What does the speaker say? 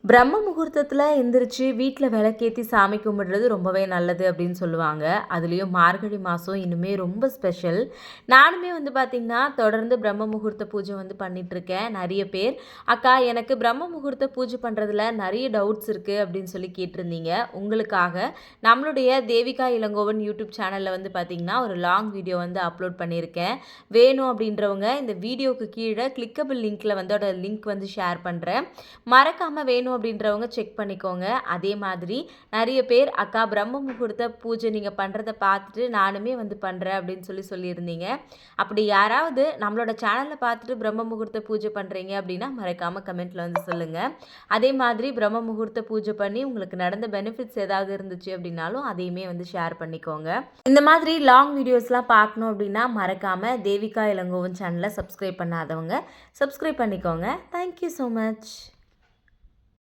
பிரம்ம முகூர்த்தத்தில் எந்திரிச்சு வீட்டில் விளக்கேற்றி சாமி கும்பிடுறது ரொம்பவே நல்லது அப்படின்னு சொல்லுவாங்க. அதுலேயும் மார்கழி மாதம் இன்னுமே ரொம்ப ஸ்பெஷல். நானுமே பார்த்திங்கன்னா தொடர்ந்து பிரம்ம முகூர்த்த பூஜை பண்ணிகிட்ருக்கேன். நிறைய பேர் அக்கா எனக்கு பிரம்ம முகூர்த்த பூஜை பண்ணுறதுல நிறைய டவுட்ஸ் இருக்குது அப்படின்னு சொல்லி கேட்டிருந்தீங்க. உங்களுக்காக நம்மளுடைய தேவிகா இளங்கோவன் யூடியூப் சேனலில் பார்த்திங்கன்னா ஒரு லாங் வீடியோ அப்லோட் பண்ணியிருக்கேன். வேணும் அப்படின்றவங்க இந்த வீடியோவுக்கு கீழே கிளிக்கபிள் லிங்க்கில் அதோட லிங்க் ஷேர் பண்ணுறேன். மறக்காமல் வேணும் அப்படின்றவங்க செக் பண்ணிக்கோங்க. அதே மாதிரி நிறைய பேர் அக்கா பிரம்ம முகூர்த்த பூஜை நீங்கள் பண்ணுறதை பார்த்துட்டு நானுமே பண்ணுறேன் அப்படின்னு சொல்லியிருந்தீங்க. அப்படி யாராவது நம்மளோட சேனலில் பார்த்துட்டு பிரம்ம முகூர்த்த பூஜை பண்ணுறீங்க அப்படின்னா மறக்காமல் கமெண்ட்டில் சொல்லுங்கள். அதே மாதிரி பிரம்ம முகூர்த்த பூஜை பண்ணி உங்களுக்கு நடந்த பெனிஃபிட்ஸ் ஏதாவது இருந்துச்சு அப்படின்னாலும் அதையுமே ஷேர் பண்ணிக்கோங்க. இந்த மாதிரி லாங் வீடியோஸ்லாம் பார்க்கணும் அப்படின்னா மறக்காமல் தேவிகா இளங்கோவன் சேனலை சப்ஸ்கிரைப் பண்ணாதவங்க சப்ஸ்கிரைப் பண்ணிக்கோங்க. Thank you so much.